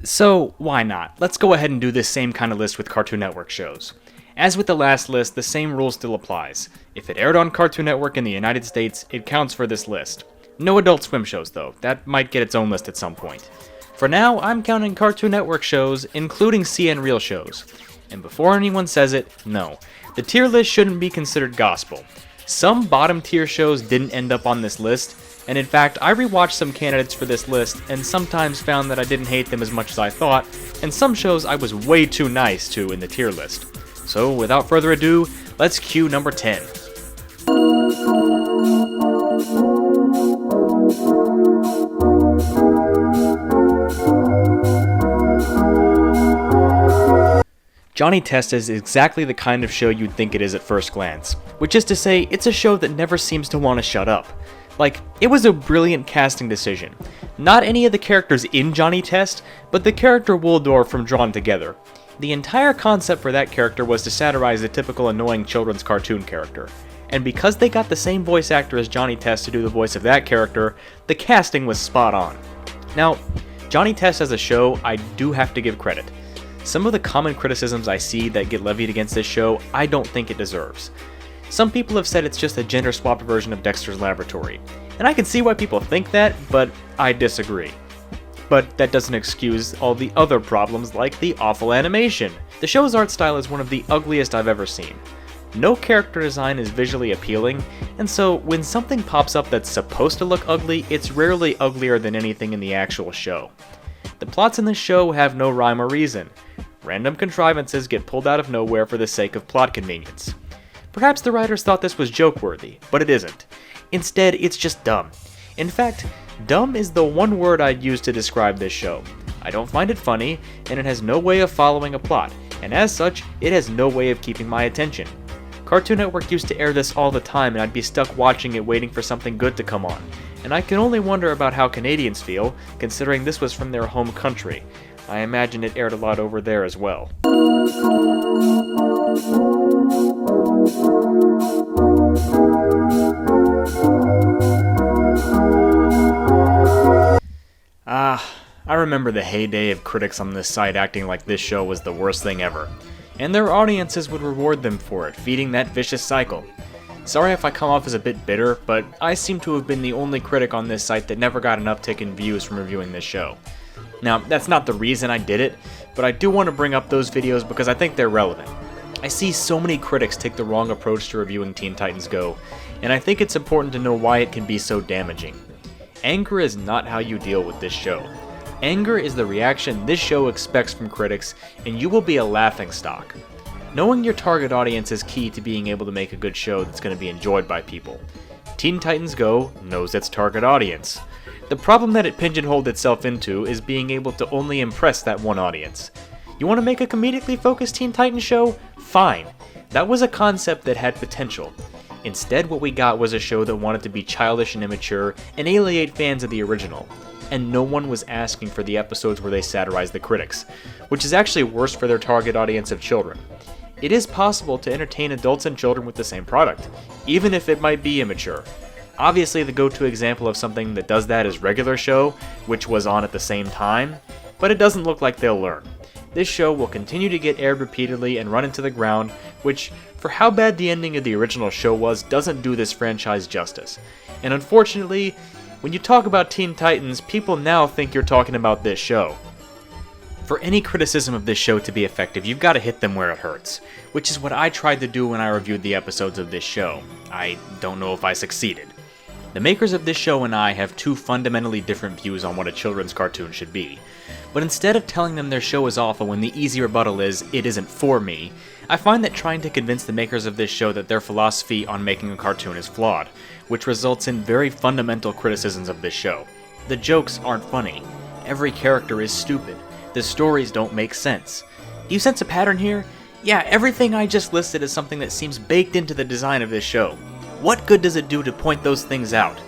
So, why not? Let's go ahead and do this same kind of list with Cartoon Network shows. As with the last list, the same rule still applies. If it aired on Cartoon Network in the United States, it counts for this list. No Adult Swim shows, though. That might get its own list at some point. For now, I'm counting Cartoon Network shows, including CN Real shows. And before anyone says it, no. The tier list shouldn't be considered gospel. Some bottom tier shows didn't end up on this list, and in fact, I rewatched some candidates for this list and sometimes found that I didn't hate them as much as I thought, and some shows I was way too nice to in the tier list. So without further ado, let's cue number 10. Johnny Test is exactly the kind of show you'd think it is at first glance, which is to say, it's a show that never seems to want to shut up. Like, it was a brilliant casting decision. Not any of the characters in Johnny Test, but the character Waldorf from Drawn Together. The entire concept for that character was to satirize the typical annoying children's cartoon character. And because they got the same voice actor as Johnny Test to do the voice of that character, the casting was spot on. Now, Johnny Test as a show, I do have to give credit. Some of the common criticisms I see that get levied against this show, I don't think it deserves. Some people have said it's just a gender-swapped version of Dexter's Laboratory, and I can see why people think that, but I disagree. But that doesn't excuse all the other problems like the awful animation. The show's art style is one of the ugliest I've ever seen. No character design is visually appealing, and so when something pops up that's supposed to look ugly, it's rarely uglier than anything in the actual show. The plots in this show have no rhyme or reason. Random contrivances get pulled out of nowhere for the sake of plot convenience. Perhaps the writers thought this was joke-worthy, but it isn't. Instead, it's just dumb. In fact, dumb is the one word I'd use to describe this show. I don't find it funny, and it has no way of following a plot, and as such, it has no way of keeping my attention. Cartoon Network used to air this all the time, and I'd be stuck watching it waiting for something good to come on. And I can only wonder about how Canadians feel, considering this was from their home country. I imagine it aired a lot over there as well. I remember the heyday of critics on this site acting like this show was the worst thing ever. And their audiences would reward them for it, feeding that vicious cycle. Sorry if I come off as a bit bitter, but I seem to have been the only critic on this site that never got an uptick in views from reviewing this show. Now, that's not the reason I did it, but I do want to bring up those videos because I think they're relevant. I see so many critics take the wrong approach to reviewing Teen Titans Go, and I think it's important to know why it can be so damaging. Anger is not how you deal with this show. Anger is the reaction this show expects from critics, and you will be a laughingstock. Knowing your target audience is key to being able to make a good show that's going to be enjoyed by people. Teen Titans Go knows its target audience. The problem that it pigeonholed itself into is being able to only impress that one audience. You want to make a comedically focused Teen Titans show? Fine. That was a concept that had potential. Instead, what we got was a show that wanted to be childish and immature and alienate fans of the original. And no one was asking for the episodes where they satirized the critics, which is actually worse for their target audience of children. It is possible to entertain adults and children with the same product, even if it might be immature. Obviously, the go-to example of something that does that is Regular Show, which was on at the same time, but it doesn't look like they'll learn. This show will continue to get aired repeatedly and run into the ground, which, for how bad the ending of the original show was, doesn't do this franchise justice. And unfortunately, when you talk about Teen Titans, people now think you're talking about this show. For any criticism of this show to be effective, you've got to hit them where it hurts, which is what I tried to do when I reviewed the episodes of this show. I don't know if I succeeded. The makers of this show and I have two fundamentally different views on what a children's cartoon should be. But instead of telling them their show is awful when the easy rebuttal is, it isn't for me, I find that trying to convince the makers of this show that their philosophy on making a cartoon is flawed, which results in very fundamental criticisms of this show. The jokes aren't funny. Every character is stupid. The stories don't make sense. Do you sense a pattern here? Yeah, everything I just listed is something that seems baked into the design of this show. What good does it do to point those things out?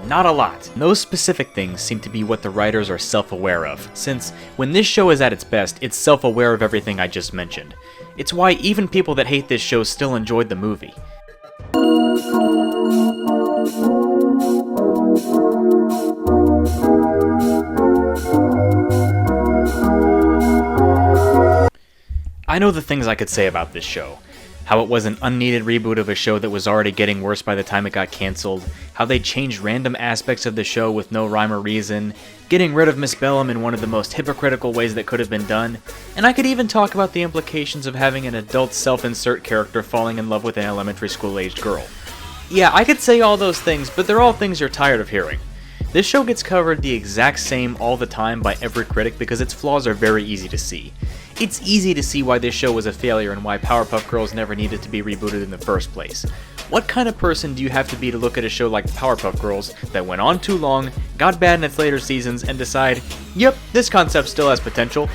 Not a lot. Those specific things seem to be what the writers are self-aware of, since when this show is at its best, it's self-aware of everything I just mentioned. It's why even people that hate this show still enjoyed the movie. I know the things I could say about this show. How it was an unneeded reboot of a show that was already getting worse by the time it got cancelled, how they changed random aspects of the show with no rhyme or reason, getting rid of Miss Bellum in one of the most hypocritical ways that could have been done, and I could even talk about the implications of having an adult self-insert character falling in love with an elementary school-aged girl. Yeah, I could say all those things, but they're all things you're tired of hearing. This show gets covered the exact same all the time by every critic because its flaws are very easy to see. It's easy to see why this show was a failure and why Powerpuff Girls never needed to be rebooted in the first place. What kind of person do you have to be to look at a show like Powerpuff Girls that went on too long, got bad in its later seasons, and decide, yep, this concept still has potential?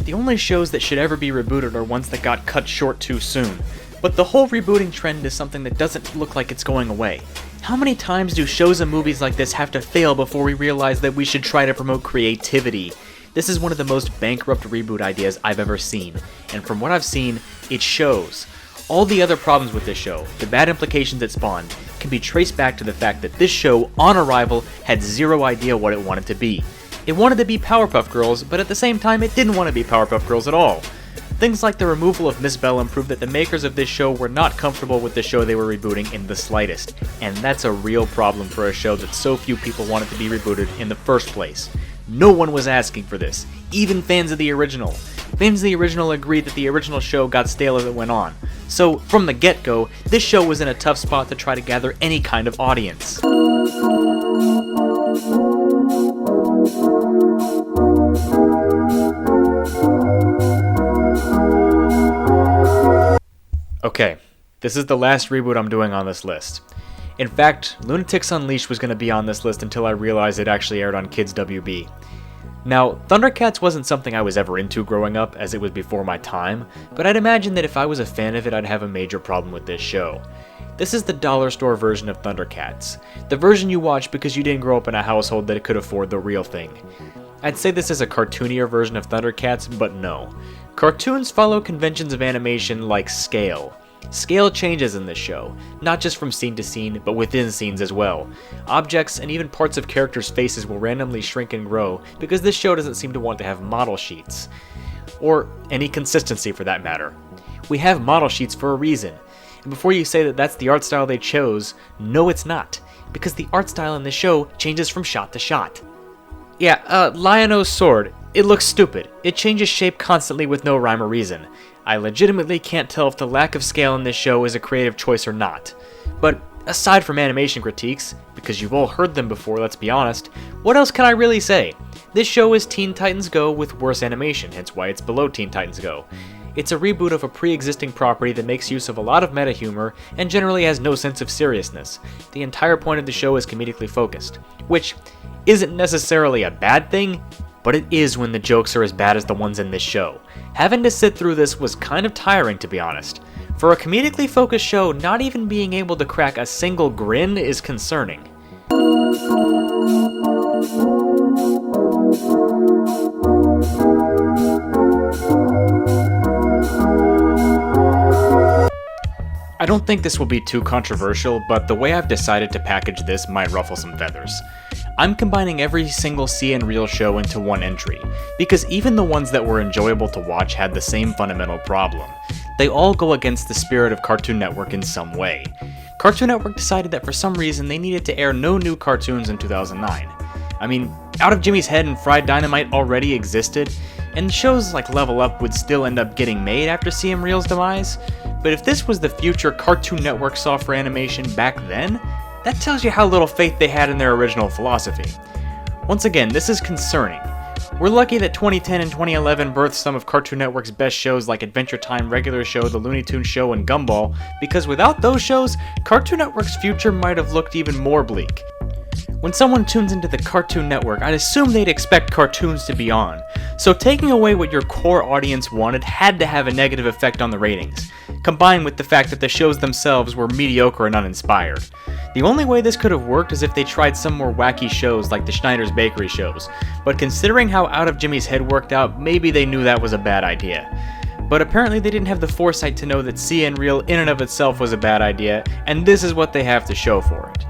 The only shows that should ever be rebooted are ones that got cut short too soon. But the whole rebooting trend is something that doesn't look like it's going away. How many times do shows and movies like this have to fail before we realize that we should try to promote creativity? This is one of the most bankrupt reboot ideas I've ever seen, and from what I've seen, it shows. All the other problems with this show, the bad implications it spawned, can be traced back to the fact that this show, on arrival, had zero idea what it wanted to be. It wanted to be Powerpuff Girls, but at the same time it didn't want to be Powerpuff Girls at all. Things like the removal of Miss Bellum prove that the makers of this show were not comfortable with the show they were rebooting in the slightest, and that's a real problem for a show that so few people wanted to be rebooted in the first place. No one was asking for this, even fans of the original. Fans of the original agreed that the original show got stale as it went on. So, from the get-go, this show was in a tough spot to try to gather any kind of audience. Okay, this is the last reboot I'm doing on this list. In fact, Lunatics Unleashed was going to be on this list until I realized it actually aired on Kids WB. Now, Thundercats wasn't something I was ever into growing up, as it was before my time, but I'd imagine that if I was a fan of it, I'd have a major problem with this show. This is the dollar store version of Thundercats, the version you watch because you didn't grow up in a household that could afford the real thing. I'd say this is a cartoonier version of Thundercats, but no. Cartoons follow conventions of animation like scale. Scale changes in this show, not just from scene to scene, but within scenes as well. Objects and even parts of characters' faces will randomly shrink and grow because this show doesn't seem to want to have model sheets. Or any consistency for that matter. We have model sheets for a reason. And before you say that that's the art style they chose, no it's not, because the art style in this show changes from shot to shot. Yeah, Lion-O's sword, it looks stupid. It changes shape constantly with no rhyme or reason. I legitimately can't tell if the lack of scale in this show is a creative choice or not. But aside from animation critiques, because you've all heard them before, let's be honest, what else can I really say? This show is Teen Titans Go with worse animation, hence why it's below Teen Titans Go. It's a reboot of a pre-existing property that makes use of a lot of meta humor and generally has no sense of seriousness. The entire point of the show is comedically focused, which isn't necessarily a bad thing, but it is when the jokes are as bad as the ones in this show. Having to sit through this was kind of tiring, to be honest. For a comedically focused show, not even being able to crack a single grin is concerning. I don't think this will be too controversial, but the way I've decided to package this might ruffle some feathers. I'm combining every single CN Real show into one entry, because even the ones that were enjoyable to watch had the same fundamental problem. They all go against the spirit of Cartoon Network in some way. Cartoon Network decided that for some reason they needed to air no new cartoons in 2009. I mean, Out of Jimmy's Head and Fried Dynamite already existed, and shows like Level Up would still end up getting made after CN Real's demise, but if this was the future Cartoon Network saw for animation back then, that tells you how little faith they had in their original philosophy. Once again, this is concerning. We're lucky that 2010 and 2011 birthed some of Cartoon Network's best shows like Adventure Time, Regular Show, The Looney Tunes Show, and Gumball, because without those shows, Cartoon Network's future might have looked even more bleak. When someone tunes into the Cartoon Network, I'd assume they'd expect cartoons to be on, so taking away what your core audience wanted had to have a negative effect on the ratings, combined with the fact that the shows themselves were mediocre and uninspired. The only way this could have worked is if they tried some more wacky shows like the Schneider's Bakery shows, but considering how Out of Jimmy's Head worked out, maybe they knew that was a bad idea. But apparently they didn't have the foresight to know that CN Real in and of itself was a bad idea, and this is what they have to show for it.